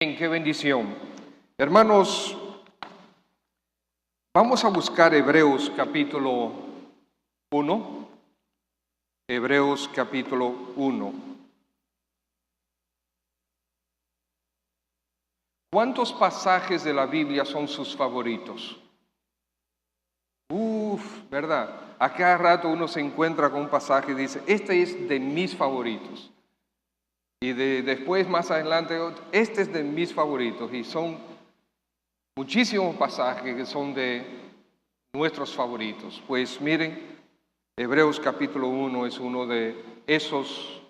Qué bendición. Hermanos, vamos a buscar Hebreos capítulo 1. Hebreos capítulo 1. ¿Cuántos pasajes de la Biblia son sus favoritos? ¿Verdad? A cada rato uno se encuentra con un pasaje y dice, este es de mis favoritos. Y después, más adelante, este es de mis favoritos. Y son muchísimos pasajes que son de nuestros favoritos. Pues miren, Hebreos capítulo 1 es uno de esos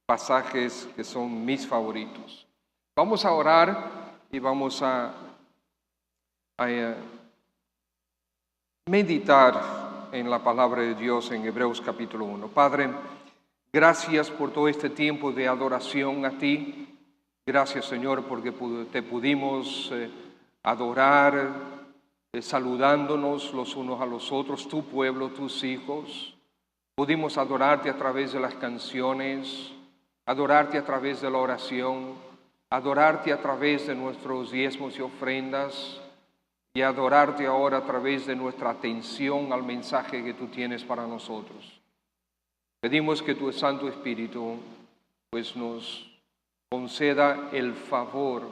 pasajes que son mis favoritos. Vamos a orar y vamos a meditar en la palabra de Dios en Hebreos capítulo 1. Padre, gracias por todo este tiempo de adoración a ti. Gracias, Señor, porque te pudimos adorar, saludándonos los unos a los otros, tu pueblo, tus hijos. Pudimos adorarte a través de las canciones, adorarte a través de la oración, adorarte a través de nuestros diezmos y ofrendas y adorarte ahora a través de nuestra atención al mensaje que tú tienes para nosotros. Pedimos que tu Santo Espíritu pues nos conceda el favor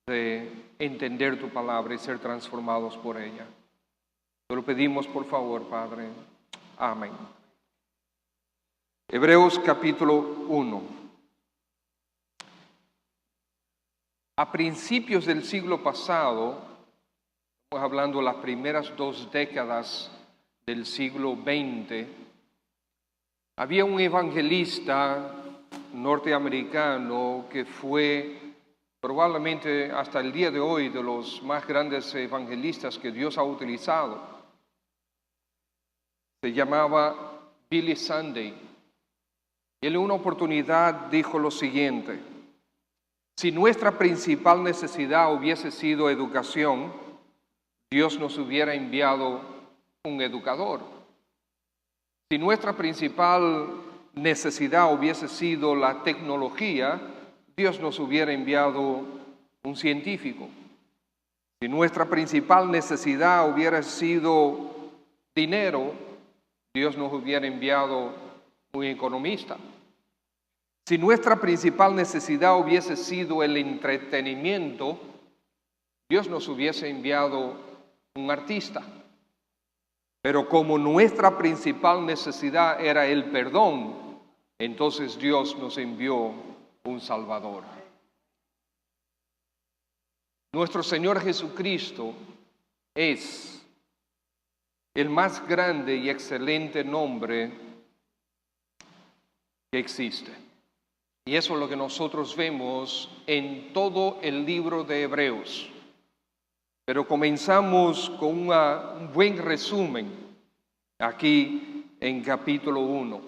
de entender tu palabra y ser transformados por ella. Te lo pedimos por favor, Padre. Amén. Hebreos capítulo 1. A principios del siglo pasado, estamos hablando de las primeras 2 décadas del siglo XX, había un evangelista norteamericano que fue probablemente hasta el día de hoy de los más grandes evangelistas que Dios ha utilizado. Se llamaba Billy Sunday. Él en una oportunidad dijo lo siguiente: si nuestra principal necesidad hubiese sido educación, Dios nos hubiera enviado un educador. Si nuestra principal necesidad hubiese sido la tecnología, Dios nos hubiera enviado un científico. Si nuestra principal necesidad hubiera sido dinero, Dios nos hubiera enviado un economista. Si nuestra principal necesidad hubiese sido el entretenimiento, Dios nos hubiese enviado un artista. Pero como nuestra principal necesidad era el perdón, entonces Dios nos envió un Salvador. Nuestro Señor Jesucristo es el más grande y excelente nombre que existe. Y eso es lo que nosotros vemos en todo el libro de Hebreos. Pero comenzamos con un buen resumen aquí en capítulo 1.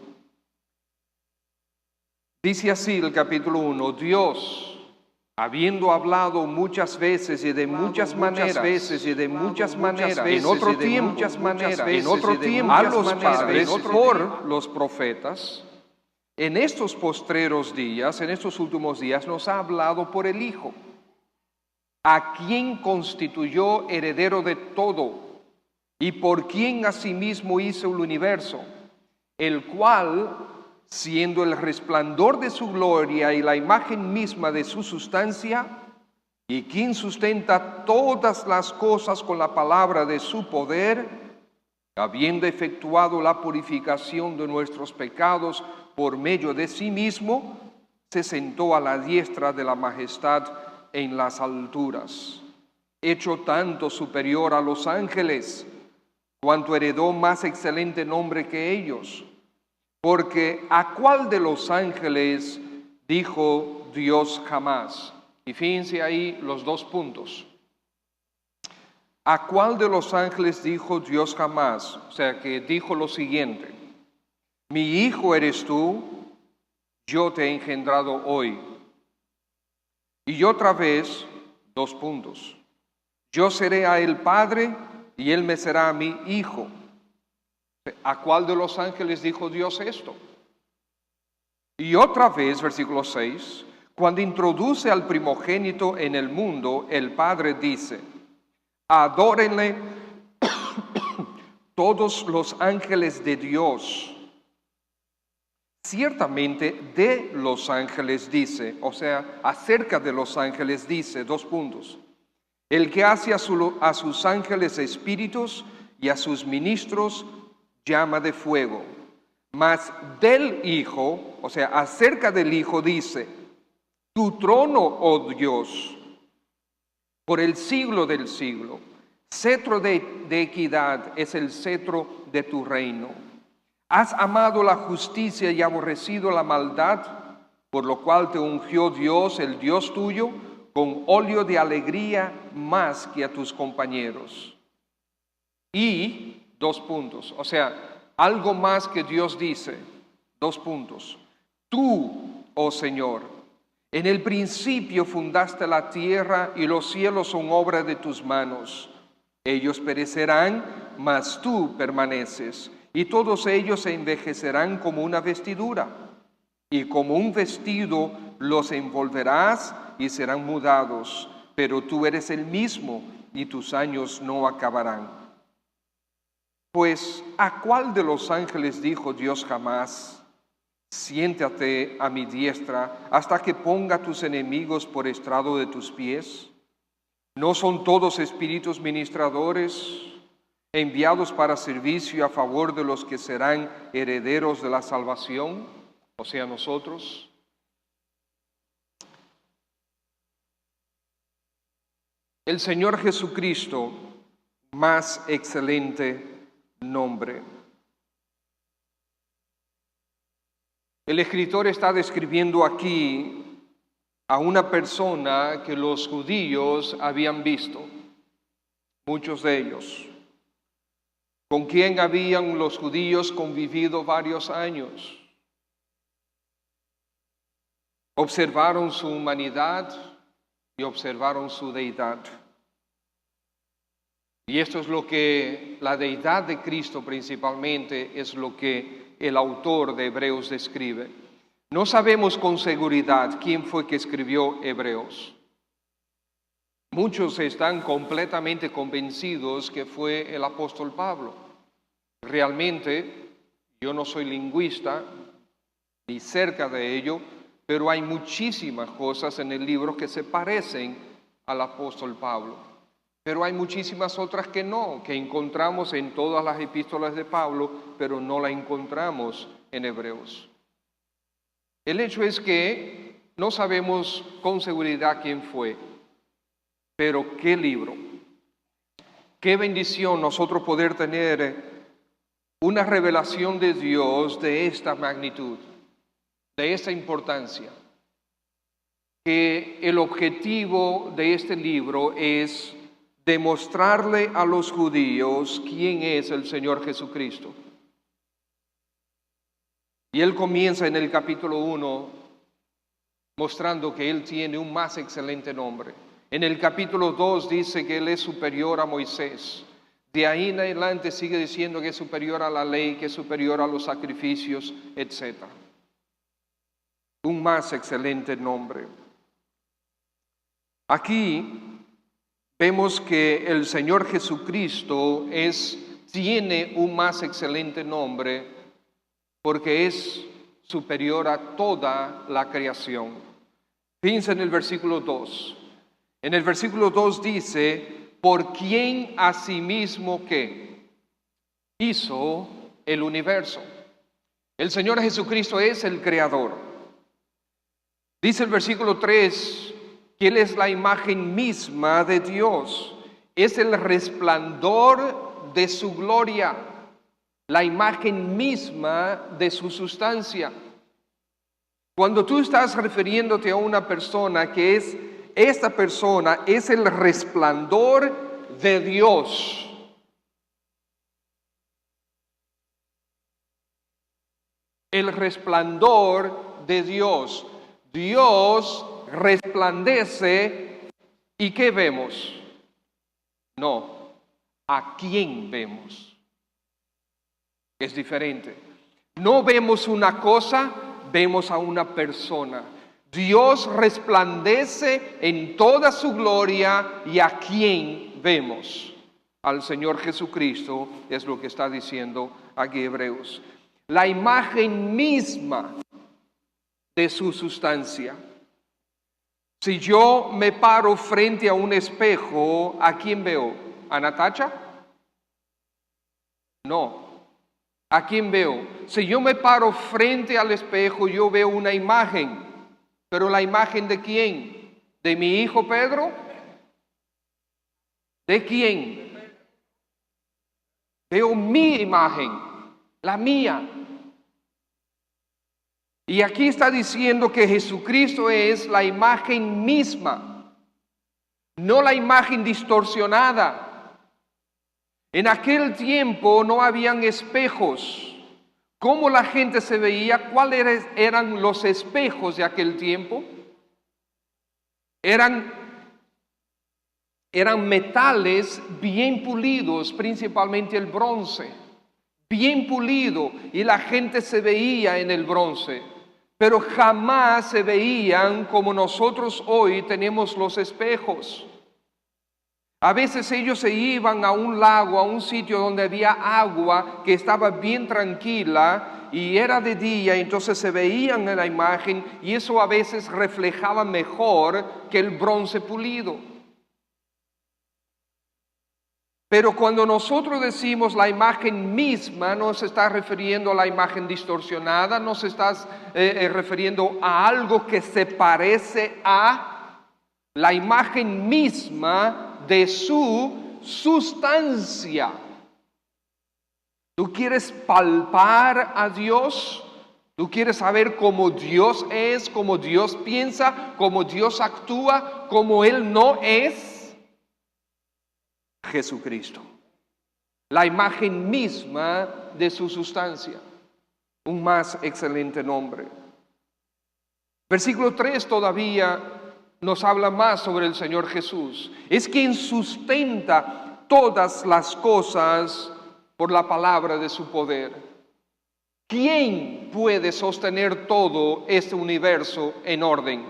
Dice así el capítulo 1: Dios, habiendo hablado muchas veces y de muchas maneras, en otro tiempo, a los padres por los profetas, en estos postreros días, en estos últimos días, nos ha hablado por el Hijo, a quien constituyó heredero de todo y por quien asimismo hizo el universo, el cual, siendo el resplandor de su gloria y la imagen misma de su sustancia, y quien sustenta todas las cosas con la palabra de su poder, habiendo efectuado la purificación de nuestros pecados por medio de sí mismo, se sentó a la diestra de la majestad en las alturas, hecho tanto superior a los ángeles, cuanto heredó más excelente nombre que ellos. Porque ¿a cuál de los ángeles dijo Dios jamás? Y fíjense ahí los 2 puntos. ¿A cuál de los ángeles dijo Dios jamás? O sea, que dijo lo siguiente: mi hijo eres tú, yo te he engendrado hoy. Y otra vez, 2 puntos. Yo seré a él padre y él me será a mí hijo. ¿A cuál de los ángeles dijo Dios esto? Y otra vez, versículo 6, Cuando introduce al primogénito en el mundo, el Padre dice: adórenle todos los ángeles de Dios. Ciertamente de los ángeles dice, o sea, acerca de los ángeles dice, el que hace a sus ángeles espíritus y a sus ministros llama de fuego. Mas del Hijo, o sea, acerca del Hijo dice: tu trono, oh Dios, por el siglo del siglo. Cetro de equidad es el cetro de tu reino. Has amado la justicia y aborrecido la maldad, por lo cual te ungió Dios, el Dios tuyo, con óleo de alegría más que a tus compañeros. Y, o sea, algo más que Dios dice, tú, oh Señor, en el principio fundaste la tierra y los cielos son obra de tus manos. Ellos perecerán, mas tú permaneces, y todos ellos se envejecerán como una vestidura, y como un vestido los envolverás y serán mudados, pero tú eres el mismo y tus años no acabarán. Pues, ¿a cuál de los ángeles dijo Dios jamás: siéntate a mi diestra hasta que ponga tus enemigos por estrado de tus pies? ¿No son todos espíritus ministradores enviados para servicio a favor de los que serán herederos de la salvación? O sea, nosotros. El Señor Jesucristo, más excelente nombre. El escritor está describiendo aquí a una persona que los judíos habían visto, muchos de ellos, con quien habían los judíos convivido varios años. Observaron su humanidad y observaron su deidad. Y esto es lo que la deidad de Cristo principalmente es lo que el autor de Hebreos describe. No sabemos con seguridad quién fue que escribió Hebreos. Muchos están completamente convencidos que fue el apóstol Pablo. Realmente, yo no soy lingüista, ni cerca de ello, pero hay muchísimas cosas en el libro que se parecen al apóstol Pablo. Pero hay muchísimas otras que no, que encontramos en todas las epístolas de Pablo, pero no la encontramos en Hebreos. El hecho es que no sabemos con seguridad quién fue, pero qué libro. Qué bendición nosotros poder tener una revelación de Dios de esta magnitud, de esta importancia. Que el objetivo de este libro es demostrarle a los judíos quién es el Señor Jesucristo. Y él comienza en el capítulo 1 mostrando que él tiene un más excelente nombre. En el capítulo 2 dice que él es superior a Moisés. De ahí en adelante sigue diciendo que es superior a la ley, que es superior a los sacrificios, etc. Un más excelente nombre. Aquí vemos que el Señor Jesucristo tiene un más excelente nombre porque es superior a toda la creación. Piensa en el versículo 2. En el versículo 2 dice: por quien asimismo que hizo el universo. El Señor Jesucristo es el creador. Dice el versículo 3 que Él es la imagen misma de Dios. Es el resplandor de su gloria, la imagen misma de su sustancia. Cuando tú estás refiriéndote a una persona esta persona es el resplandor de Dios. El resplandor de Dios. Dios resplandece y ¿qué vemos? No, ¿a quién vemos? Es diferente. No vemos una cosa, vemos a una persona. Dios resplandece en toda su gloria, y ¿a quién vemos? Al Señor Jesucristo, es lo que está diciendo aquí Hebreos. La imagen misma de su sustancia. Si yo me paro frente a un espejo, ¿a quién veo? ¿A Natacha? No. ¿A quién veo? Si yo me paro frente al espejo, yo veo una imagen. ¿Pero la imagen de quién? ¿De mi hijo Pedro? ¿De quién? Veo mi imagen, la mía. Y aquí está diciendo que Jesucristo es la imagen misma, no la imagen distorsionada. En aquel tiempo no habían espejos. ¿Cómo la gente se veía? ¿Cuáles eran los espejos de aquel tiempo? Eran metales bien pulidos, principalmente el bronce, bien pulido, y la gente se veía en el bronce, pero jamás se veían como nosotros hoy tenemos los espejos. A veces ellos se iban a un lago, a un sitio donde había agua que estaba bien tranquila y era de día, entonces se veían en la imagen y eso a veces reflejaba mejor que el bronce pulido. Pero cuando nosotros decimos la imagen misma, no se está refiriendo a la imagen distorsionada, no se está refiriendo a algo que se parece a la imagen misma de su sustancia. ¿Tú quieres palpar a Dios? ¿Tú quieres saber cómo Dios es, cómo Dios piensa, cómo Dios actúa, cómo Él no es? Jesucristo, la imagen misma de su sustancia, un más excelente nombre. Versículo 3 todavía nos habla más sobre el Señor Jesús. Es quien sustenta todas las cosas por la palabra de su poder. ¿Quién puede sostener todo este universo en orden?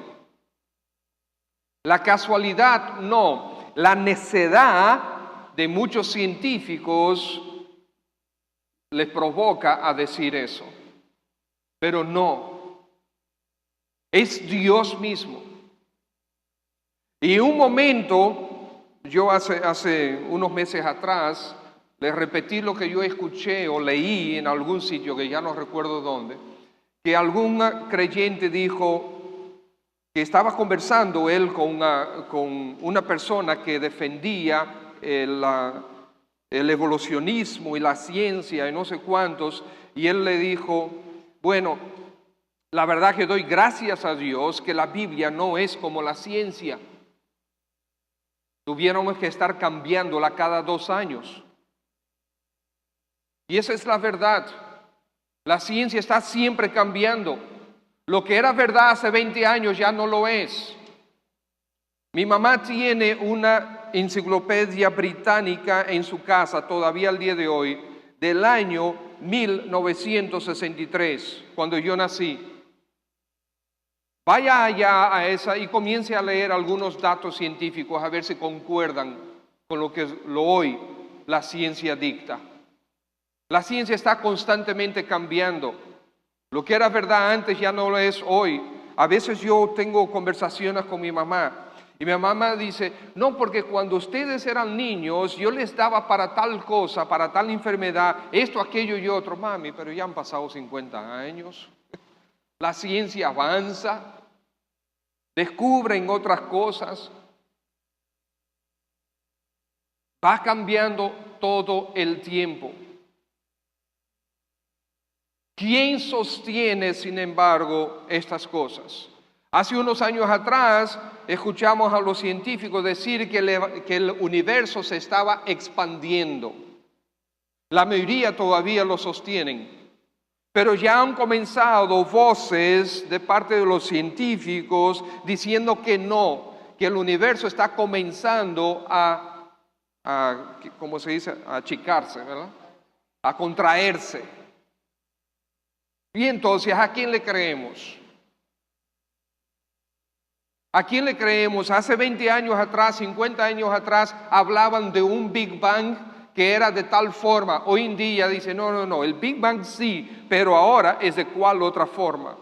La casualidad no, la necedad de muchos científicos les provoca a decir eso, pero no, es Dios mismo. Y un momento, yo hace unos meses atrás, les repetí lo que yo escuché o leí en algún sitio, que ya no recuerdo dónde, que algún creyente dijo que estaba conversando él con una persona que defendía el evolucionismo y la ciencia y no sé cuántos, y él le dijo, bueno, la verdad que doy gracias a Dios que la Biblia no es como la ciencia. Tuviéramos que estar cambiándola cada 2 años. Y esa es la verdad. La ciencia está siempre cambiando. Lo que era verdad hace 20 años ya no lo es. Mi mamá tiene una enciclopedia británica en su casa todavía al día de hoy, del año 1963, cuando yo nací. Vaya allá a esa y comience a leer algunos datos científicos a ver si concuerdan con lo que hoy la ciencia dicta. La ciencia está constantemente cambiando. Lo que era verdad antes ya no lo es hoy. A veces yo tengo conversaciones con mi mamá. Y mi mamá dice, no, porque cuando ustedes eran niños, yo les daba para tal cosa, para tal enfermedad, esto, aquello y otro. Mami, pero ya han pasado 50 años. La ciencia avanza, descubren otras cosas. Va cambiando todo el tiempo. ¿Quién sostiene, sin embargo, estas cosas? Hace unos años atrás escuchamos a los científicos decir que el universo se estaba expandiendo. La mayoría todavía lo sostienen, pero ya han comenzado voces de parte de los científicos diciendo que no, que el universo está comenzando ¿cómo se dice? A achicarse, ¿verdad? A contraerse. Y entonces, ¿a quién le creemos? ¿A quién le creemos? Hace 20 años atrás, 50 años atrás, hablaban de un Big Bang que era de tal forma. Hoy en día dice, no, el Big Bang sí, pero ahora es de cuál otra forma.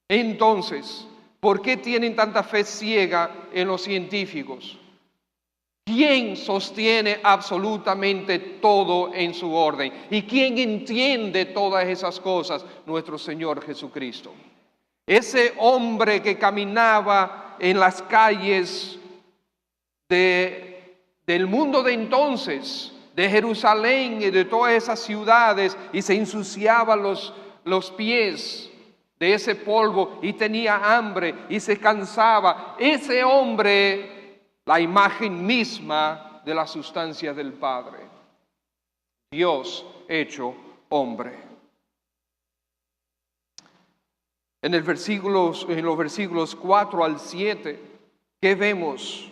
Entonces, ¿por qué tienen tanta fe ciega en los científicos? ¿Quién sostiene absolutamente todo en su orden? ¿Y quién entiende todas esas cosas? Nuestro Señor Jesucristo. Ese hombre que caminaba en las calles del mundo de entonces, de Jerusalén y de todas esas ciudades, y se ensuciaba los pies de ese polvo y tenía hambre y se cansaba. Ese hombre, la imagen misma de la sustancia del Padre. Dios hecho hombre. En los versículos 4 al 7, ¿qué vemos?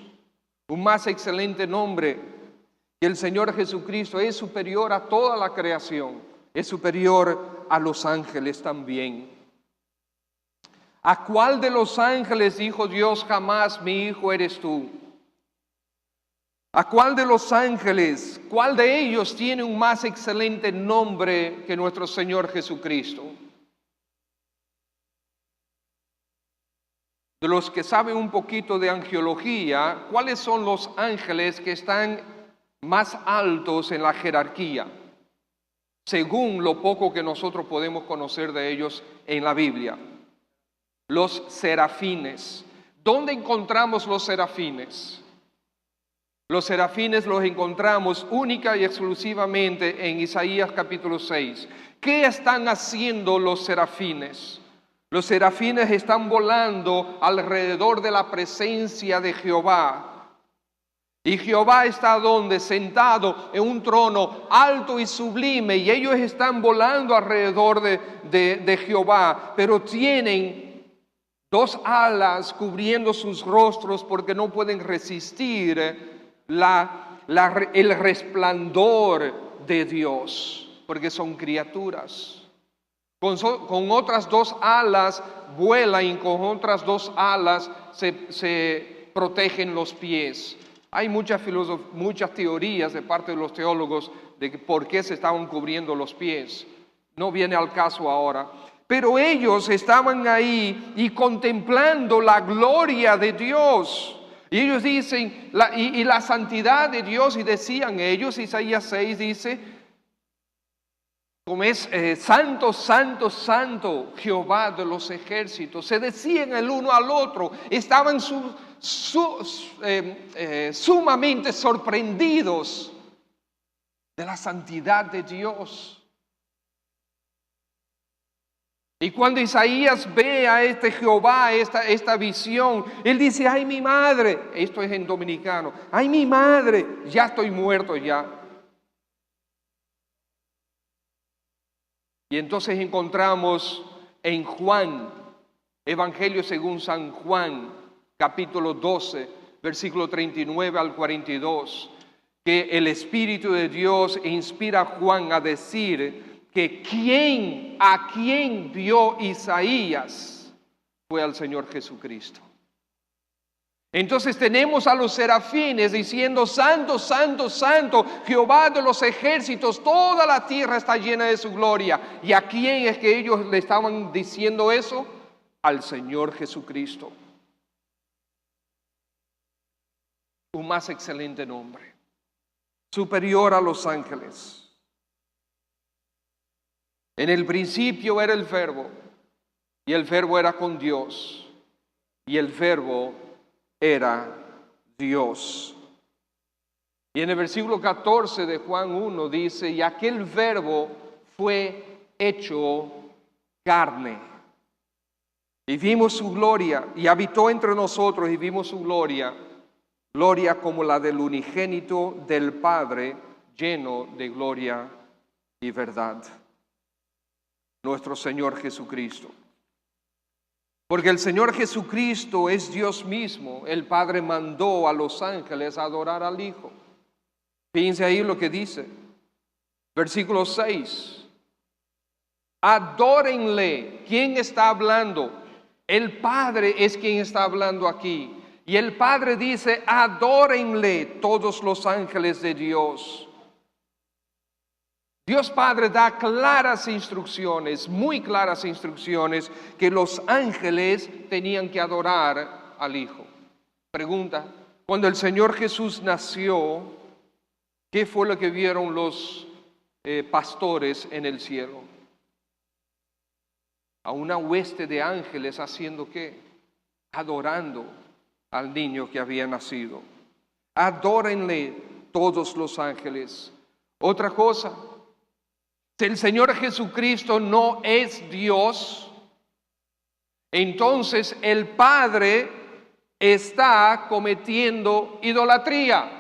Un más excelente nombre, que el Señor Jesucristo es superior a toda la creación, es superior a los ángeles también. ¿A cuál de los ángeles dijo Dios jamás, mi hijo eres tú? ¿A cuál de los ángeles, cuál de ellos tiene un más excelente nombre que nuestro Señor Jesucristo? De los que saben un poquito de angelología, ¿cuáles son los ángeles que están más altos en la jerarquía? Según lo poco que nosotros podemos conocer de ellos en la Biblia. Los serafines. ¿Dónde encontramos los serafines? Los serafines los encontramos única y exclusivamente en Isaías capítulo 6. ¿Qué están haciendo los serafines? Los serafines están volando alrededor de la presencia de Jehová. Y Jehová está donde, sentado en un trono alto y sublime, y ellos están volando alrededor de Jehová, pero tienen dos alas cubriendo sus rostros porque no pueden resistir el resplandor de Dios, porque son criaturas. Con otras dos alas vuelan y con otras dos alas se protegen los pies. Hay muchas teorías de parte de los teólogos de por qué se estaban cubriendo los pies. No viene al caso ahora. Pero ellos estaban ahí y contemplando la gloria de Dios. Y ellos dicen, y la santidad de Dios, y decían ellos, Isaías 6 dice, como es santo, santo, santo, Jehová de los ejércitos. Se decían el uno al otro, estaban sumamente sorprendidos de la santidad de Dios. Y cuando Isaías ve a este Jehová, esta visión, él dice, ay mi madre, esto es en dominicano, ay mi madre, ya estoy muerto ya. Y entonces encontramos en Juan, Evangelio según San Juan, capítulo 12, versículo 39 al 42, que el Espíritu de Dios inspira a Juan a decir que a quien vio Isaías fue al Señor Jesucristo. Entonces tenemos a los serafines diciendo, santo, santo, santo, Jehová de los ejércitos, toda la tierra está llena de su gloria. ¿Y a quién es que ellos le estaban diciendo eso? Al Señor Jesucristo. Un más excelente nombre, superior a los ángeles. En el principio era el Verbo, y el Verbo era con Dios, y el Verbo era Dios. Y en el versículo 14 de Juan 1 dice, y aquel Verbo fue hecho carne. Y vimos su gloria, y habitó entre nosotros, y vimos su gloria, gloria como la del unigénito del Padre, lleno de gloria y verdad. Nuestro Señor Jesucristo. Porque el Señor Jesucristo es Dios mismo. El Padre mandó a los ángeles a adorar al Hijo. Fíjense ahí lo que dice. Versículo 6. Adórenle. ¿Quién está hablando? El Padre es quien está hablando aquí. Y el Padre dice, adórenle todos los ángeles de Dios. Dios Padre da claras instrucciones, muy claras instrucciones, que los ángeles tenían que adorar al Hijo. Pregunta, cuando el Señor Jesús nació, ¿qué fue lo que vieron los pastores en el cielo? A una hueste de ángeles haciendo ¿qué? Adorando al niño que había nacido. Adórenle todos los ángeles. Otra cosa, si el Señor Jesucristo no es Dios, entonces el Padre está cometiendo idolatría.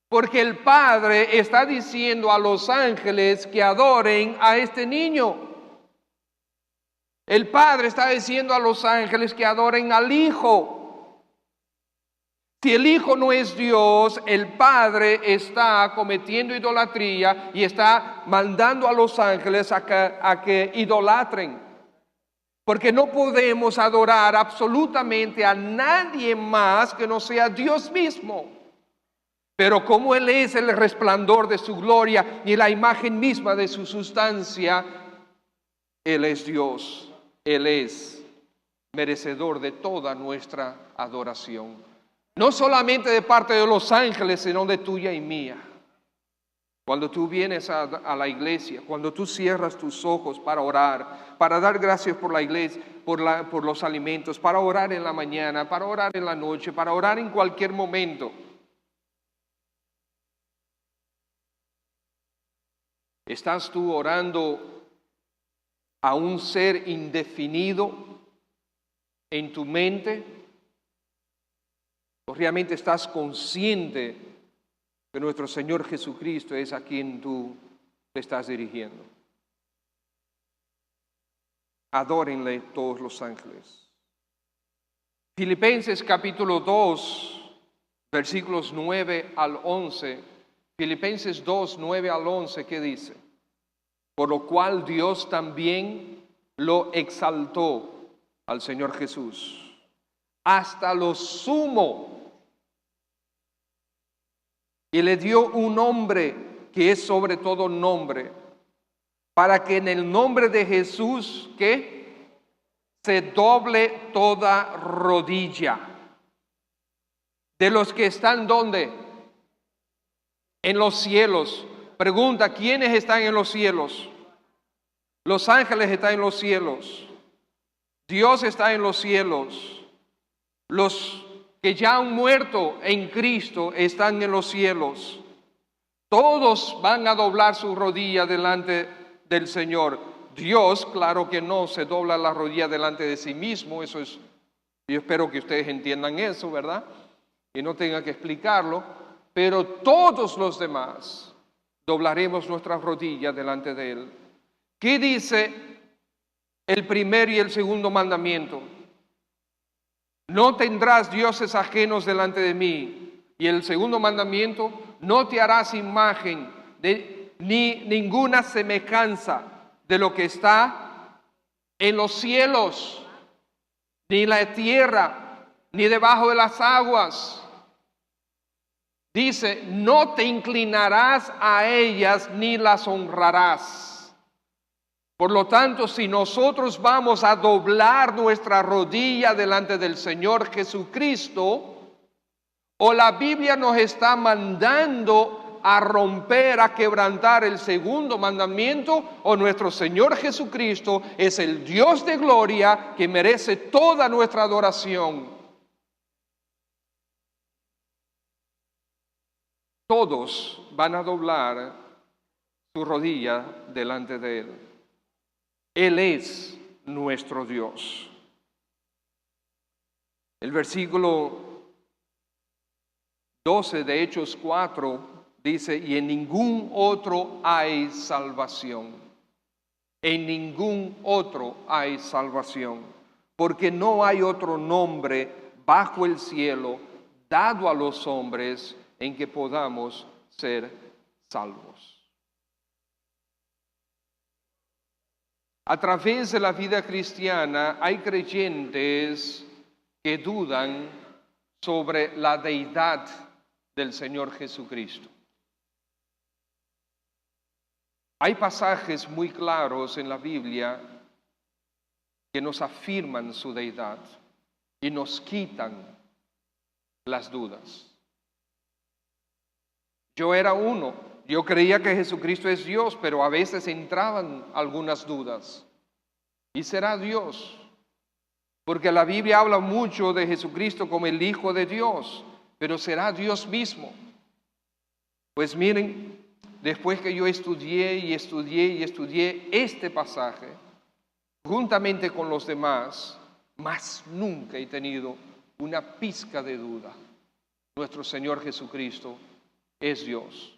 Porque el Padre está diciendo a los ángeles que adoren a este niño. El Padre está diciendo a los ángeles que adoren al Hijo. Si el Hijo no es Dios, el Padre está cometiendo idolatría y está mandando a los ángeles a que idolatren. Porque no podemos adorar absolutamente a nadie más que no sea Dios mismo. Pero como Él es el resplandor de su gloria y la imagen misma de su sustancia, Él es Dios. Él es merecedor de toda nuestra adoración. No solamente de parte de los ángeles, sino de tuya y mía. Cuando tú vienes a la iglesia, cuando tú cierras tus ojos para orar, para dar gracias por la iglesia, por los alimentos, para orar en la mañana, para orar en la noche, para orar en cualquier momento. ¿Estás tú orando a un ser indefinido en tu mente? ¿O realmente estás consciente que nuestro Señor Jesucristo es a quien tú te estás dirigiendo? Adórenle todos los ángeles. Filipenses capítulo 2, versículos 9 al 11. Filipenses 2, 9 al 11, ¿qué dice? Por lo cual Dios también lo exaltó al Señor Jesús hasta lo sumo y le dio un nombre que es sobre todo nombre, para que en el nombre de Jesús, ¿qué? Se doble toda rodilla de los que están ¿dónde? En los cielos. Pregunta, ¿quiénes están en los cielos? Los ángeles están en los cielos. Dios está en los cielos. Los que ya han muerto en Cristo están en los cielos. Todos van a doblar su rodilla delante del Señor. Dios, claro que no se dobla la rodilla delante de sí mismo. Eso es, yo espero que ustedes entiendan eso, ¿verdad? Y no tengan que explicarlo. Pero todos los demás doblaremos nuestras rodillas delante de Él. ¿Qué dice el primer y el segundo mandamiento? No tendrás dioses ajenos delante de mí. Y el segundo mandamiento, no te harás imagen ni ninguna semejanza de lo que está en los cielos, ni en la tierra, ni debajo de las aguas. Dice, no te inclinarás a ellas ni las honrarás. Por lo tanto, si nosotros vamos a doblar nuestra rodilla delante del Señor Jesucristo, o la Biblia nos está mandando a romper, a quebrantar el segundo mandamiento, o nuestro Señor Jesucristo es el Dios de gloria que merece toda nuestra adoración. Todos van a doblar su rodilla delante de Él. Él es nuestro Dios. El versículo 12 de Hechos 4 dice, y en ningún otro hay salvación. En ningún otro hay salvación. Porque no hay otro nombre bajo el cielo dado a los hombres en que podamos ser salvos. A través de la vida cristiana hay creyentes que dudan sobre la deidad del Señor Jesucristo. Hay pasajes muy claros en la Biblia que nos afirman su deidad y nos quitan las dudas. Yo era uno, yo creía que Jesucristo es Dios, pero a veces entraban algunas dudas. ¿Y será Dios? Porque la Biblia habla mucho de Jesucristo como el Hijo de Dios, pero ¿será Dios mismo? Pues miren, después que yo estudié este pasaje, juntamente con los demás, más nunca he tenido una pizca de duda. Nuestro Señor Jesucristo es Dios.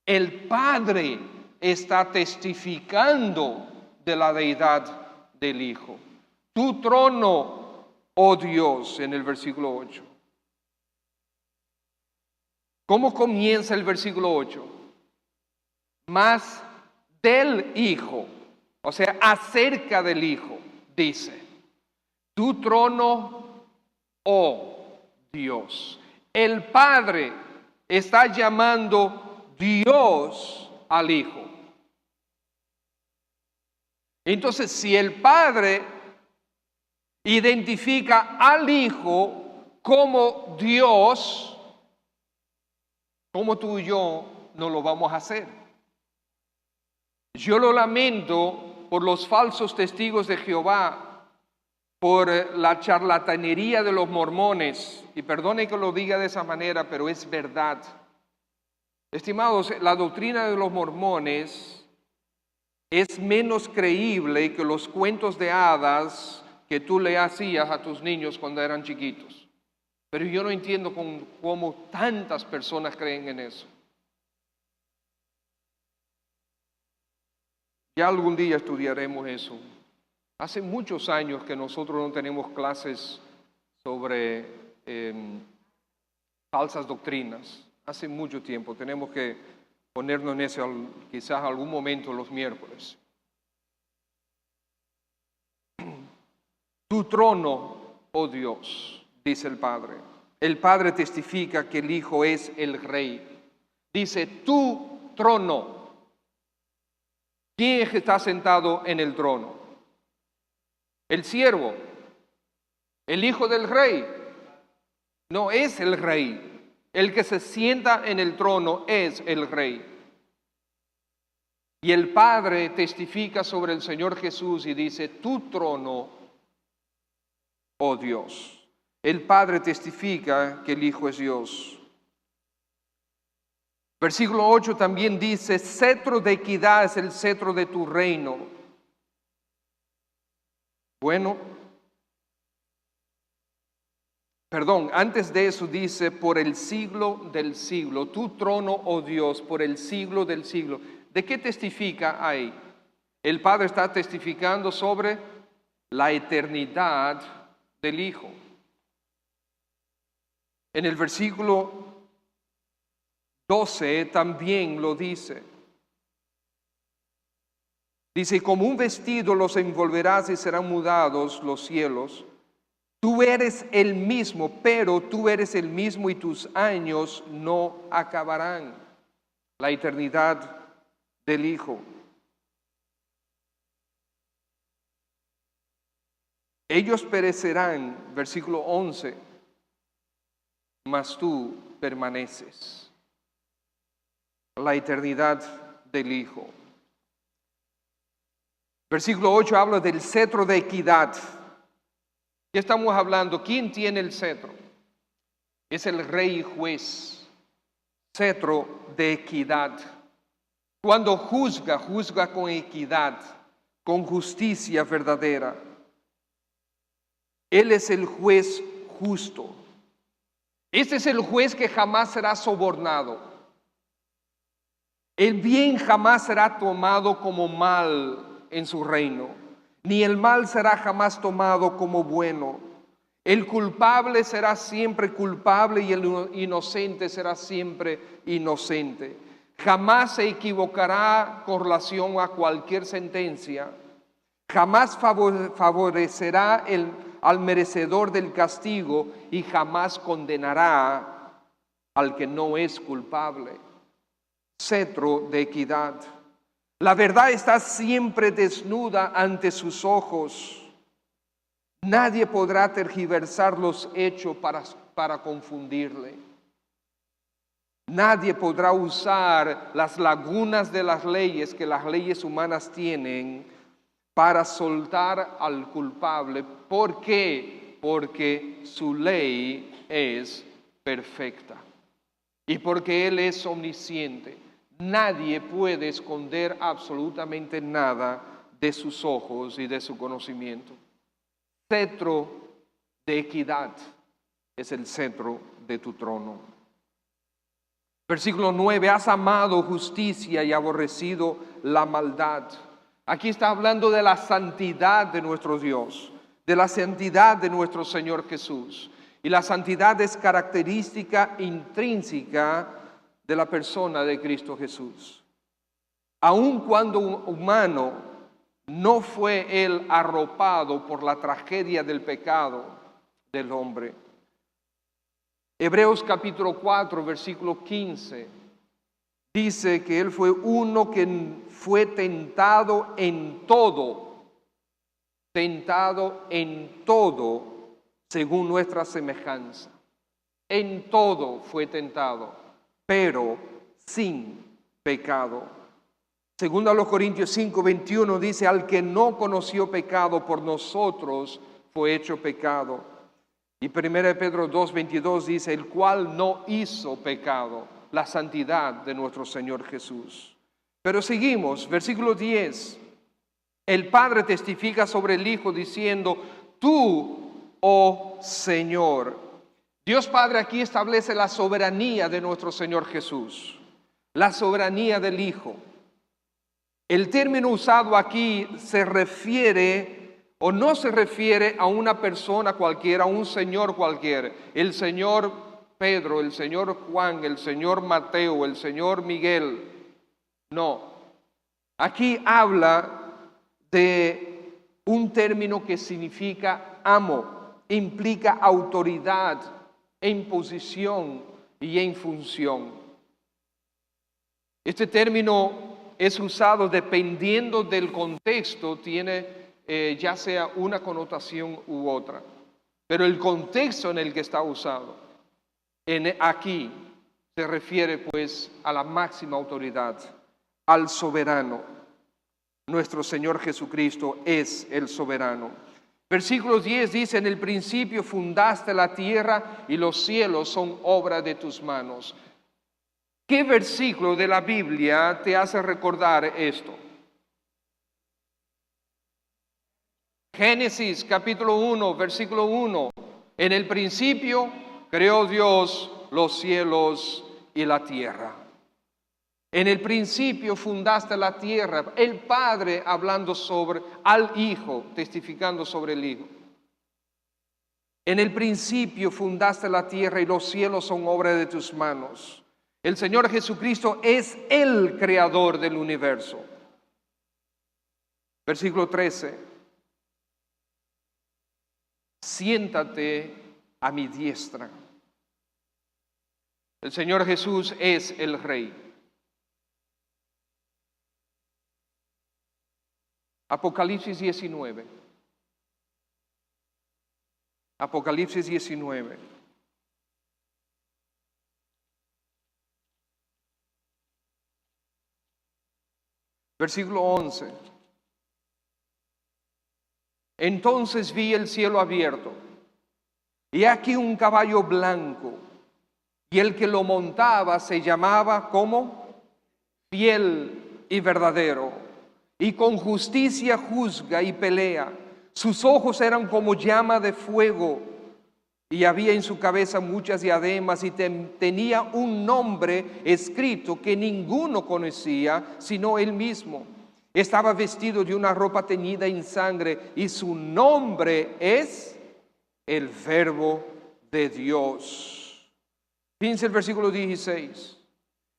El Padre está testificando de la deidad del Hijo. Tu trono, oh Dios, en el versículo 8. ¿Cómo comienza el versículo 8? Más del Hijo, o sea, acerca del Hijo, dice, tu trono, oh Dios. El Padre está llamando Dios al Hijo. Entonces, si el Padre identifica al Hijo como Dios, ¿cómo tú y yo no lo vamos a hacer? Yo lo lamento por los falsos testigos de Jehová, por la charlatanería de los mormones, y perdone que lo diga de esa manera, pero es verdad. Estimados, la doctrina de los mormones es menos creíble que los cuentos de hadas que tú le hacías a tus niños cuando eran chiquitos. Pero yo no entiendo cómo tantas personas creen en eso. Ya algún día estudiaremos eso. Hace muchos años que nosotros no tenemos clases sobre falsas doctrinas. Hace mucho tiempo. Tenemos que ponernos en eso quizás algún momento los miércoles. Tu trono, oh Dios, dice el Padre. El Padre testifica que el Hijo es el Rey. Dice, tu trono. ¿Quién está sentado en el trono? El siervo, el hijo del rey. No es el rey. El que se sienta en el trono es el rey. Y el Padre testifica sobre el Señor Jesús y dice, tu trono, oh Dios. El Padre testifica que el Hijo es Dios. Versículo 8 también dice, cetro de equidad es el cetro de tu reino. Bueno, antes de eso dice, por el siglo del siglo, tu trono, oh Dios, por el siglo del siglo. ¿De qué testifica ahí? El Padre está testificando sobre la eternidad del Hijo. En el versículo 12 también lo dice. Dice, como un vestido los envolverás y serán mudados los cielos. Tú eres el mismo, pero tú eres el mismo y tus años no acabarán. La eternidad del Hijo. Ellos perecerán, versículo 11, mas tú permaneces. La eternidad del Hijo. Versículo 8 habla del cetro de equidad. ¿Qué estamos hablando? ¿Quién tiene el cetro? Es el rey y juez. Cetro de equidad. Cuando juzga, juzga con equidad, con justicia verdadera. Él es el juez justo. Este es el juez que jamás será sobornado. El bien jamás será tomado como mal en su reino, ni el mal será jamás tomado como bueno. El culpable será siempre culpable y el inocente será siempre inocente. Jamás se equivocará con relación a cualquier sentencia. Jamás favorecerá al merecedor del castigo y jamás condenará al que no es culpable. Cetro de equidad. La verdad está siempre desnuda ante sus ojos. Nadie podrá tergiversar los hechos para confundirle. Nadie podrá usar las lagunas de las leyes que las leyes humanas tienen para soltar al culpable. ¿Por qué? Porque su ley es perfecta y porque Él es omnisciente. Nadie puede esconder absolutamente nada de sus ojos y de su conocimiento. Cetro de equidad es el cetro de tu trono. Versículo 9, has amado justicia y aborrecido la maldad. Aquí está hablando de la santidad de nuestro Dios, de la santidad de nuestro Señor Jesús. Y la santidad es característica intrínseca de la persona de Cristo Jesús. Aun cuando un humano, no fue él arropado por la tragedia del pecado del hombre. Hebreos capítulo 4, versículo 15, dice que él fue uno que fue tentado en todo según nuestra semejanza. En todo fue tentado, pero sin pecado. Segundo a los Corintios 5, 21 dice, al que no conoció pecado por nosotros fue hecho pecado. Y 1 Pedro 2, 22 dice, el cual no hizo pecado, la santidad de nuestro Señor Jesús. Pero seguimos, versículo 10. El Padre testifica sobre el Hijo diciendo, tú, oh Señor. Dios Padre aquí establece la soberanía de nuestro Señor Jesús, la soberanía del Hijo. El término usado aquí se refiere o no se refiere a una persona cualquiera, a un señor cualquiera. El señor Pedro, el señor Juan, el señor Mateo, el señor Miguel. No. Aquí habla de un término que significa amo, implica autoridad, en posición y en función. Este término es usado dependiendo del contexto, tiene ya sea una connotación u otra. Pero el contexto en el que está usado, aquí se refiere pues a la máxima autoridad, al soberano. Nuestro Señor Jesucristo es el soberano. Versículo 10 dice, en el principio fundaste la tierra y los cielos son obra de tus manos. ¿Qué versículo de la Biblia te hace recordar esto? Génesis capítulo 1, versículo 1. En el principio creó Dios los cielos y la tierra. En el principio fundaste la tierra. El Padre hablando al Hijo, testificando sobre el Hijo. En el principio fundaste la tierra y los cielos son obra de tus manos. El Señor Jesucristo es el creador del universo. Versículo 13. Siéntate a mi diestra. El Señor Jesús es el Rey. Apocalipsis 19. Apocalipsis 19. Versículo 11. Entonces vi el cielo abierto, y aquí un caballo blanco, y el que lo montaba se llamaba como Fiel y verdadero, y con justicia juzga y pelea. Sus ojos eran como llama de fuego, y había en su cabeza muchas diademas, y tenía un nombre escrito que ninguno conocía, sino él mismo. Estaba vestido de una ropa teñida en sangre, y su nombre es el Verbo de Dios. Fíjense el versículo 16.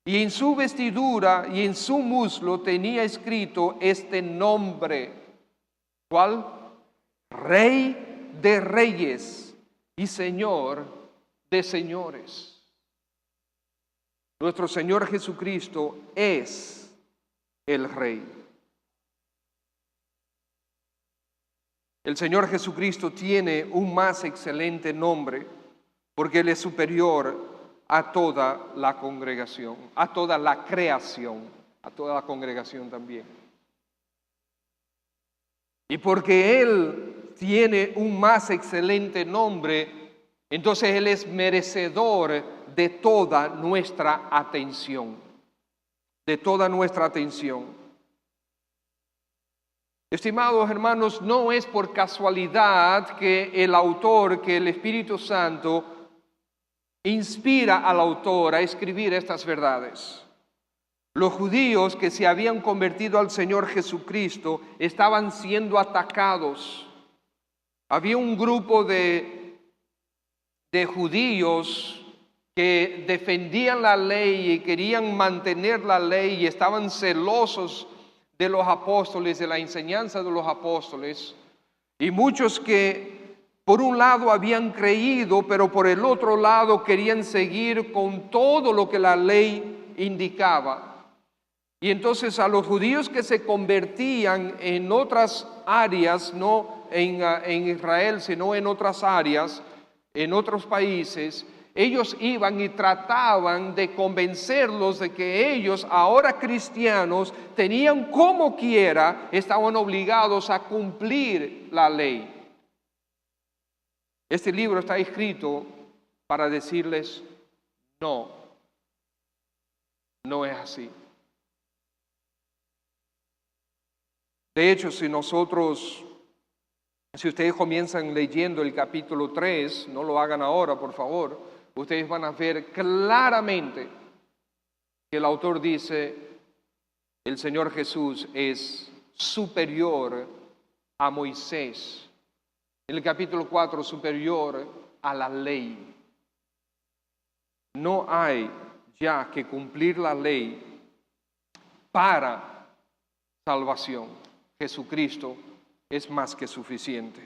Y en su vestidura y en su muslo tenía escrito este nombre. ¿Cuál? Rey de reyes y Señor de señores. Nuestro Señor Jesucristo es el Rey. El Señor Jesucristo tiene un más excelente nombre porque Él es superior a toda la congregación, a toda la creación, a toda la congregación también. Y porque Él tiene un más excelente nombre, entonces Él es merecedor de toda nuestra atención, de toda nuestra atención. Estimados hermanos, no es por casualidad que el autor, que el Espíritu Santo inspira al autor a escribir estas verdades. Los judíos que se habían convertido al Señor Jesucristo estaban siendo atacados. Había un grupo de judíos que defendían la ley y querían mantener la ley y estaban celosos de los apóstoles, de la enseñanza de los apóstoles, y muchos que por un lado habían creído, pero por el otro lado querían seguir con todo lo que la ley indicaba. Y entonces a los judíos que se convertían en otras áreas, no en Israel, sino en otras áreas, en otros países, ellos iban y trataban de convencerlos de que ellos, ahora cristianos, tenían como quiera, estaban obligados a cumplir la ley. Este libro está escrito para decirles, no, no es así. De hecho, si ustedes comienzan leyendo el capítulo 3, no lo hagan ahora, por favor, ustedes van a ver claramente que el autor dice, el Señor Jesús es superior a Moisés. En el capítulo 4, superior a la ley. No hay ya que cumplir la ley para salvación. Jesucristo es más que suficiente.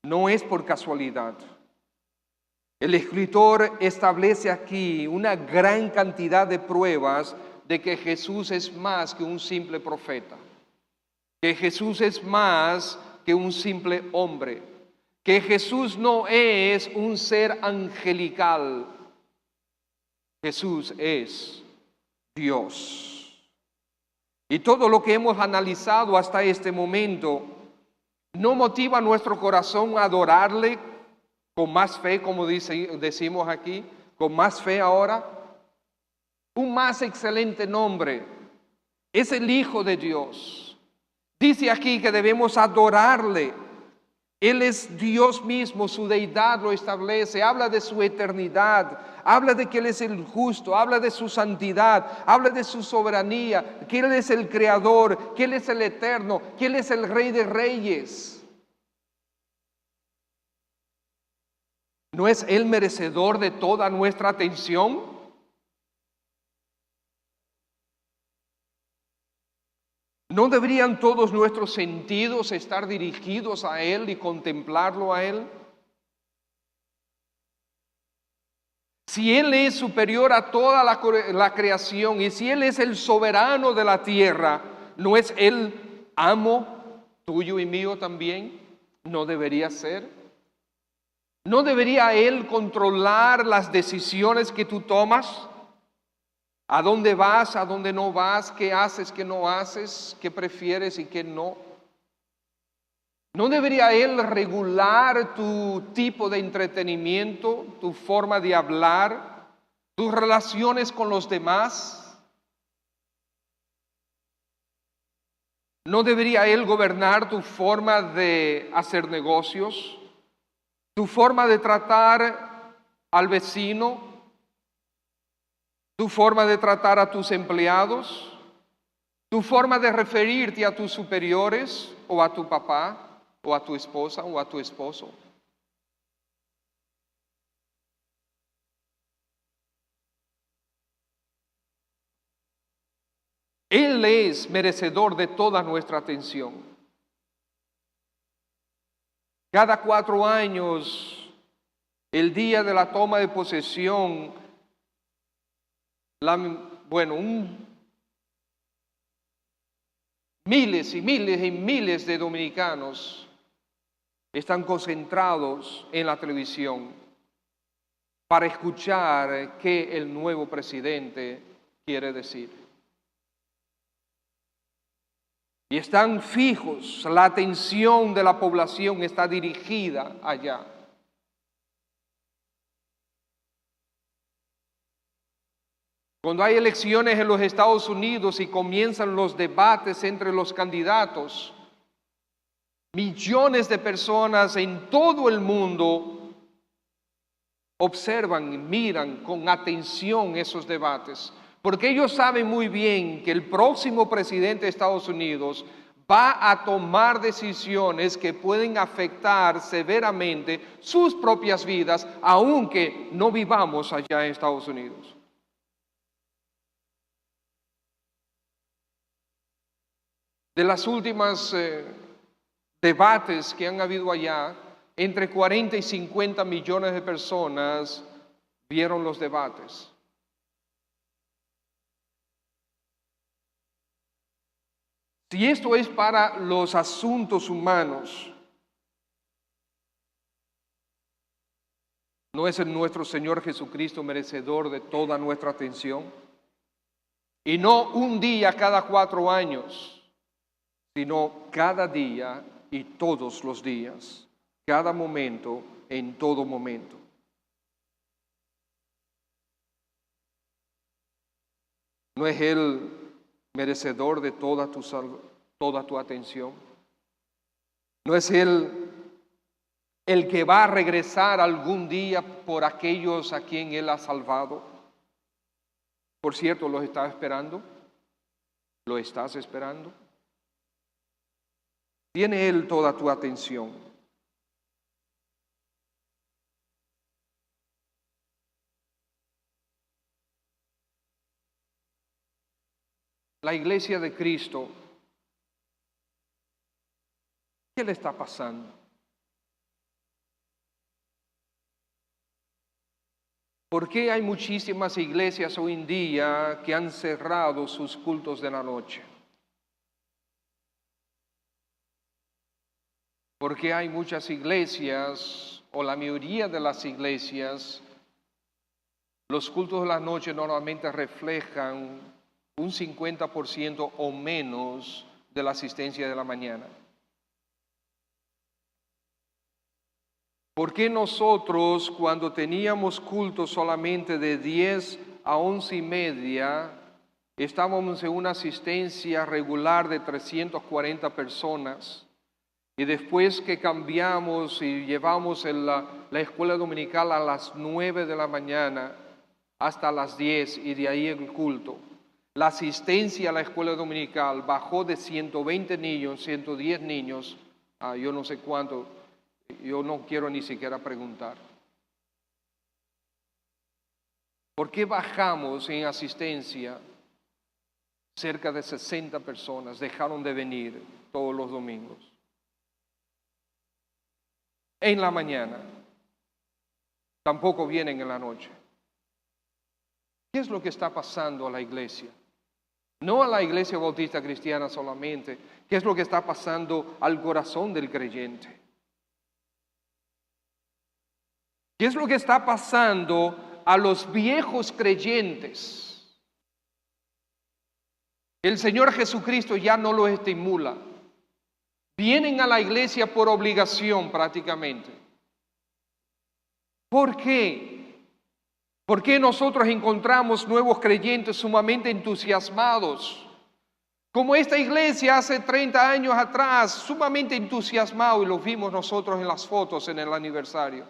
No es por casualidad. El escritor establece aquí una gran cantidad de pruebas de que Jesús es más que un simple profeta, que Jesús es más que un simple hombre, que Jesús no es un ser angelical, Jesús es Dios. Y todo lo que hemos analizado hasta este momento no motiva nuestro corazón a adorarle con más fe, como decimos aquí, con más fe ahora. Un más excelente nombre es el Hijo de Dios. Dice aquí que debemos adorarle. Él es Dios mismo, su deidad lo establece, habla de su eternidad, habla de que Él es el justo, habla de su santidad, habla de su soberanía, que Él es el creador, que Él es el eterno, que Él es el Rey de reyes. ¿No es Él merecedor de toda nuestra atención? ¿No deberían todos nuestros sentidos estar dirigidos a Él y contemplarlo a Él? Si Él es superior a toda la creación y si Él es el soberano de la tierra, ¿no es Él amo tuyo y mío también? ¿No debería ser? ¿No debería Él controlar las decisiones que tú tomas? ¿A dónde vas, a dónde no vas? ¿Qué haces, qué no haces? ¿Qué prefieres y qué no? ¿No debería Él regular tu tipo de entretenimiento, tu forma de hablar, tus relaciones con los demás? ¿No debería Él gobernar tu forma de hacer negocios? Tu forma de tratar al vecino, tu forma de tratar a tus empleados, tu forma de referirte a tus superiores o a tu papá o a tu esposa o a tu esposo. Él es merecedor de toda nuestra atención. Cada 4 años, el día de la toma de posesión, miles y miles y miles de dominicanos están concentrados en la televisión para escuchar qué el nuevo presidente quiere decir. Y están fijos, la atención de la población está dirigida allá. Cuando hay elecciones en los Estados Unidos y comienzan los debates entre los candidatos, millones de personas en todo el mundo observan y miran con atención esos debates, porque ellos saben muy bien que el próximo presidente de Estados Unidos va a tomar decisiones que pueden afectar severamente sus propias vidas, aunque no vivamos allá en Estados Unidos. De las últimas debates que han habido allá, entre 40 y 50 millones de personas vieron los debates. Si esto es para los asuntos humanos, ¿no es el nuestro Señor Jesucristo merecedor de toda nuestra atención? Y no un día cada 4 años, sino cada día y todos los días, cada momento, en todo momento. ¿No es Él merecedor de toda tu atención? ¿No es Él el que va a regresar algún día por aquellos a quien Él ha salvado? Por cierto, ¿los está esperando? ¿Lo estás esperando? ¿Tiene Él toda tu atención? La iglesia de Cristo, ¿qué le está pasando? ¿Por qué hay muchísimas iglesias hoy en día que han cerrado sus cultos de la noche? ¿Por qué hay muchas iglesias, o la mayoría de las iglesias, los cultos de la noche normalmente reflejan un 50% o menos de la asistencia de la mañana? ¿Por qué nosotros, cuando teníamos cultos solamente de 10 a 11:30, estábamos en una asistencia regular de 340 personas? Y después que cambiamos y llevamos la escuela dominical a las 9 de la mañana hasta las 10 y de ahí el culto, la asistencia a la escuela dominical bajó de 120 niños, 110 niños, a yo no sé cuánto, yo no quiero ni siquiera preguntar. ¿Por qué bajamos en asistencia? Cerca de 60 personas dejaron de venir todos los domingos. En la mañana, tampoco vienen en la noche. ¿Qué es lo que está pasando a la iglesia? No a la iglesia bautista cristiana solamente. ¿Qué es lo que está pasando al corazón del creyente? ¿Qué es lo que está pasando a los viejos creyentes? El Señor Jesucristo ya no los estimula. Vienen a la iglesia por obligación prácticamente. ¿Por qué? ¿Por qué nosotros encontramos nuevos creyentes sumamente entusiasmados? Como esta iglesia hace 30 años atrás, sumamente entusiasmado, y lo vimos nosotros en las fotos en el aniversario.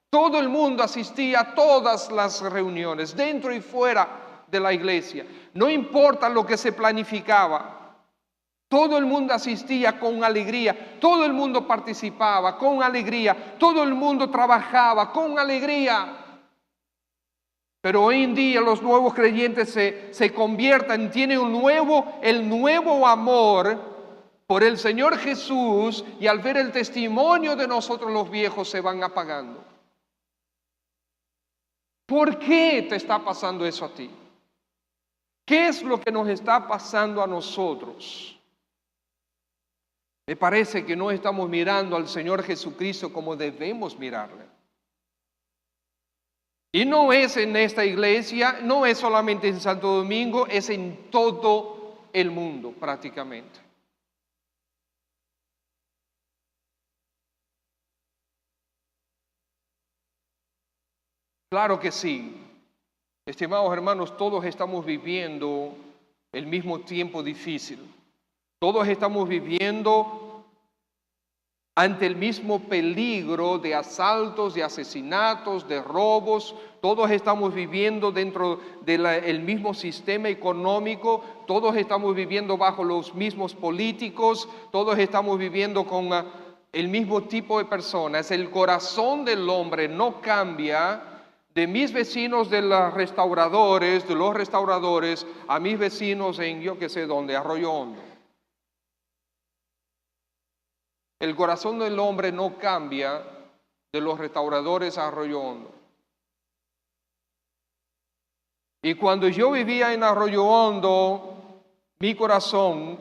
Todo el mundo asistía a todas las reuniones, dentro y fuera de la iglesia. No importa lo que se planificaba. Todo el mundo asistía con alegría, todo el mundo participaba con alegría, todo el mundo trabajaba con alegría. Pero hoy en día los nuevos creyentes se convierten, tienen el nuevo amor por el Señor Jesús, y al ver el testimonio de nosotros los viejos se van apagando. ¿Por qué te está pasando eso a ti? ¿Qué es lo que nos está pasando a nosotros? Me parece que no estamos mirando al Señor Jesucristo como debemos mirarle. Y no es en esta iglesia, no es solamente en Santo Domingo, es en todo el mundo prácticamente. Claro que sí. Estimados hermanos, todos estamos viviendo el mismo tiempo difícil. Todos estamos viviendo ante el mismo peligro de asaltos, de asesinatos, de robos. Todos estamos viviendo dentro del mismo sistema económico. Todos estamos viviendo bajo los mismos políticos. Todos estamos viviendo con el mismo tipo de personas. El corazón del hombre no cambia. De mis vecinos de los restauradores, a mis vecinos en yo que sé dónde, Arroyo Hondo. El corazón del hombre no cambia de los restauradores a Arroyo Hondo. Y cuando yo vivía en Arroyo Hondo, mi corazón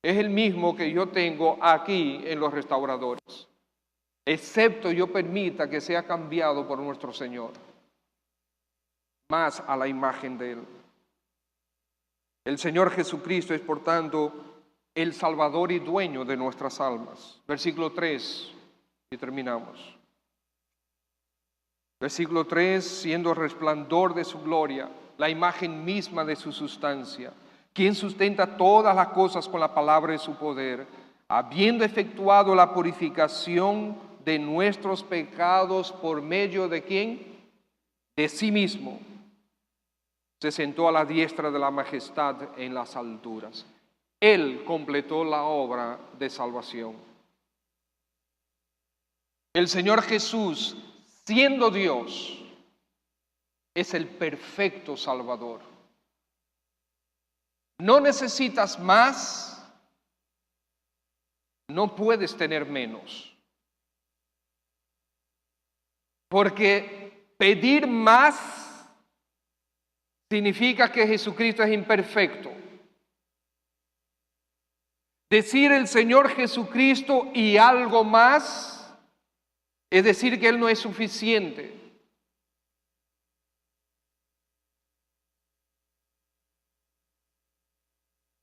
es el mismo que yo tengo aquí en los restauradores. Excepto yo permita que sea cambiado por nuestro Señor, más a la imagen de Él. El Señor Jesucristo es, por tanto, el Salvador y dueño de nuestras almas. Versículo 3, y terminamos. Versículo 3, siendo el resplandor de su gloria, la imagen misma de su sustancia, quien sustenta todas las cosas con la palabra de su poder, habiendo efectuado la purificación de nuestros pecados por medio de ¿quién? De sí mismo. Se sentó a la diestra de la majestad en las alturas. Él completó la obra de salvación. El Señor Jesús, siendo Dios, es el perfecto Salvador. No necesitas más, no puedes tener menos. Porque pedir más significa que Jesucristo es imperfecto. Decir el Señor Jesucristo y algo más es decir que Él no es suficiente.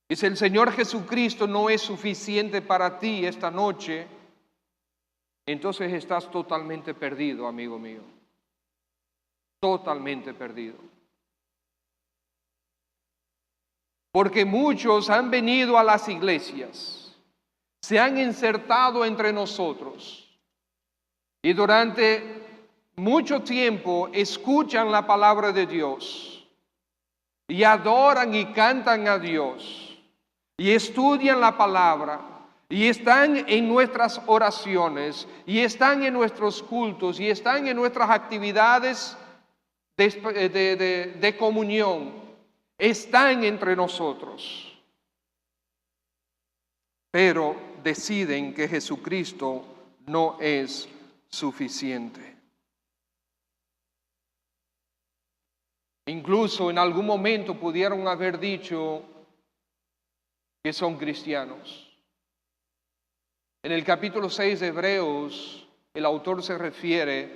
Y si el Señor Jesucristo no es suficiente para ti esta noche, entonces estás totalmente perdido, amigo mío. Totalmente perdido. Porque muchos han venido a las iglesias, se han insertado entre nosotros y durante mucho tiempo escuchan la palabra de Dios y adoran y cantan a Dios y estudian la palabra. Y están en nuestras oraciones, y están en nuestros cultos, y están en nuestras actividades de comunión. Están entre nosotros. Pero deciden que Jesucristo no es suficiente. Incluso en algún momento pudieron haber dicho que son cristianos. En el capítulo 6 de Hebreos, el autor se refiere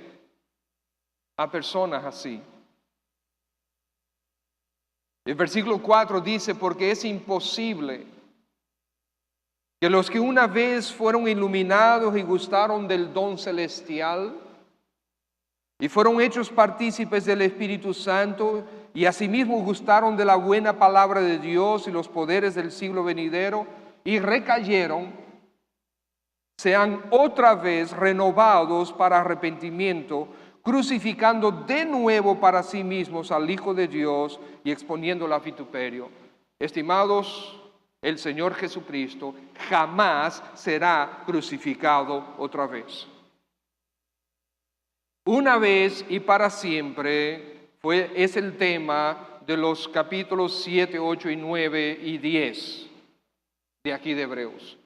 a personas así. El versículo 4 dice, porque es imposible que los que una vez fueron iluminados y gustaron del don celestial y fueron hechos partícipes del Espíritu Santo y asimismo gustaron de la buena palabra de Dios y los poderes del siglo venidero y recayeron, sean otra vez renovados para arrepentimiento, crucificando de nuevo para sí mismos al Hijo de Dios y exponiéndolo a vituperio. Estimados, el Señor Jesucristo jamás será crucificado otra vez. Una vez y para siempre es el tema de los capítulos 7, 8 y 9 y 10. de aquí de Hebreos.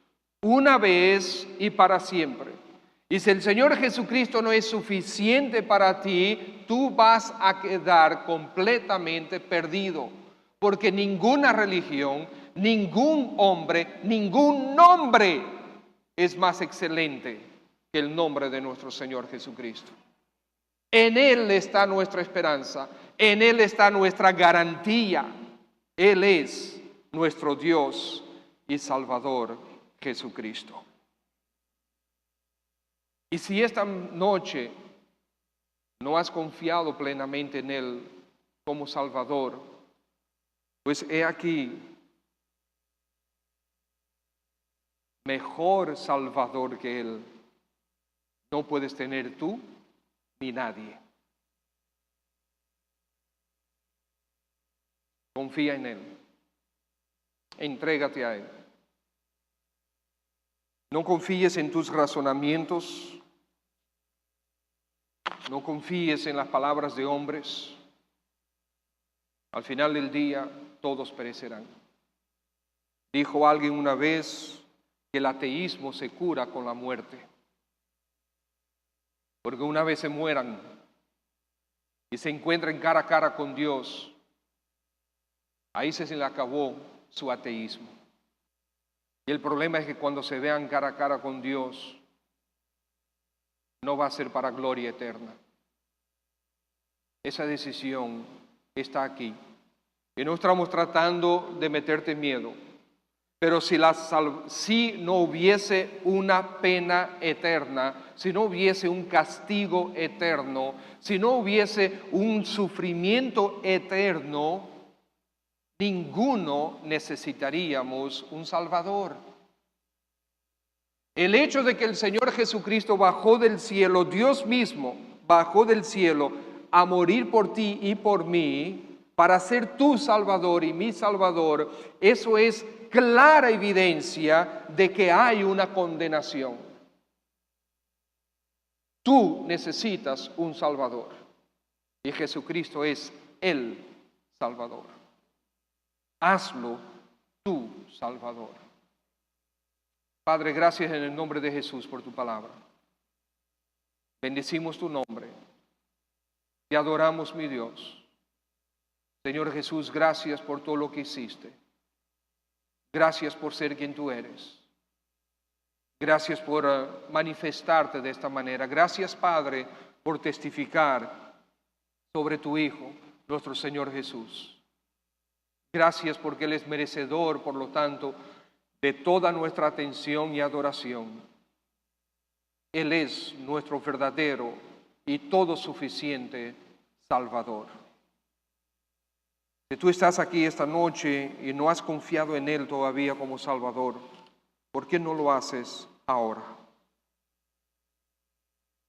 Una vez y para siempre. Y si el Señor Jesucristo no es suficiente para ti, tú vas a quedar completamente perdido. Porque ninguna religión, ningún hombre, ningún nombre es más excelente que el nombre de nuestro Señor Jesucristo. En Él está nuestra esperanza, en Él está nuestra garantía. Él es nuestro Dios y Salvador Jesucristo. Y si esta noche no has confiado plenamente en Él como Salvador, pues he aquí, mejor Salvador que Él no puedes tener tú ni nadie. Confía en Él. Entrégate a Él. No confíes en tus razonamientos. No confíes en las palabras de hombres. Al final del día, todos perecerán. Dijo alguien una vez que el ateísmo se cura con la muerte. Porque una vez se mueran y se encuentren cara a cara con Dios, ahí se le acabó su ateísmo. Y el problema es que cuando se vean cara a cara con Dios, no va a ser para gloria eterna. Esa decisión está aquí. Y no estamos tratando de meterte miedo. Pero si no hubiese una pena eterna, si no hubiese un castigo eterno, si no hubiese un sufrimiento eterno, ninguno necesitaríamos un Salvador. El hecho de que el Señor Jesucristo bajó del cielo, Dios mismo bajó del cielo a morir por ti y por mí, para ser tu Salvador y mi Salvador, eso es clara evidencia de que hay una condenación. Tú necesitas un Salvador y Jesucristo es el Salvador. Hazlo tu Salvador. Padre, gracias en el nombre de Jesús por tu palabra. Bendecimos tu nombre. Te adoramos, mi Dios. Señor Jesús, gracias por todo lo que hiciste. Gracias por ser quien tú eres. Gracias por manifestarte de esta manera. Gracias, Padre, por testificar sobre tu Hijo, nuestro Señor Jesús. Gracias porque Él es merecedor, por lo tanto, de toda nuestra atención y adoración. Él es nuestro verdadero y todo suficiente Salvador. Si tú estás aquí esta noche y no has confiado en Él todavía como Salvador, ¿por qué no lo haces ahora?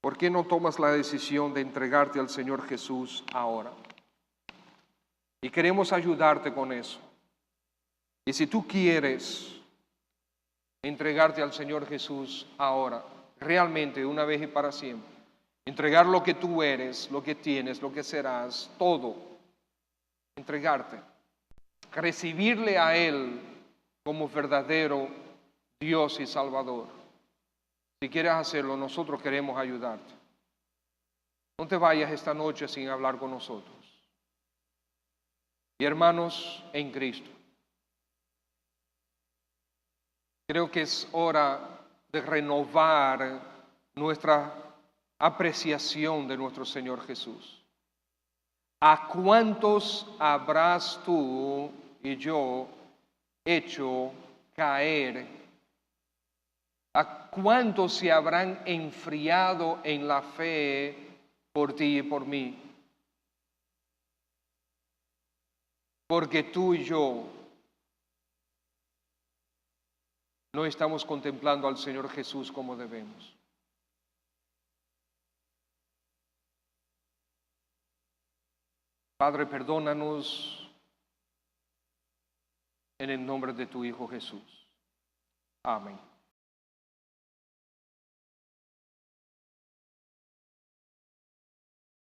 ¿Por qué no tomas la decisión de entregarte al Señor Jesús ahora? Y queremos ayudarte con eso. Y si tú quieres entregarte al Señor Jesús ahora, realmente una vez y para siempre, entregar lo que tú eres, lo que tienes, lo que serás, todo, entregarte, recibirle a Él como verdadero Dios y Salvador. Si quieres hacerlo, nosotros queremos ayudarte. No te vayas esta noche sin hablar con nosotros. Y hermanos en Cristo, creo que es hora de renovar nuestra apreciación de nuestro Señor Jesús. ¿A cuántos habrás tú y yo hecho caer? ¿A cuántos se habrán enfriado en la fe por ti y por mí? Porque tú y yo no estamos contemplando al Señor Jesús como debemos. Padre, perdónanos en el nombre de tu Hijo Jesús. Amén.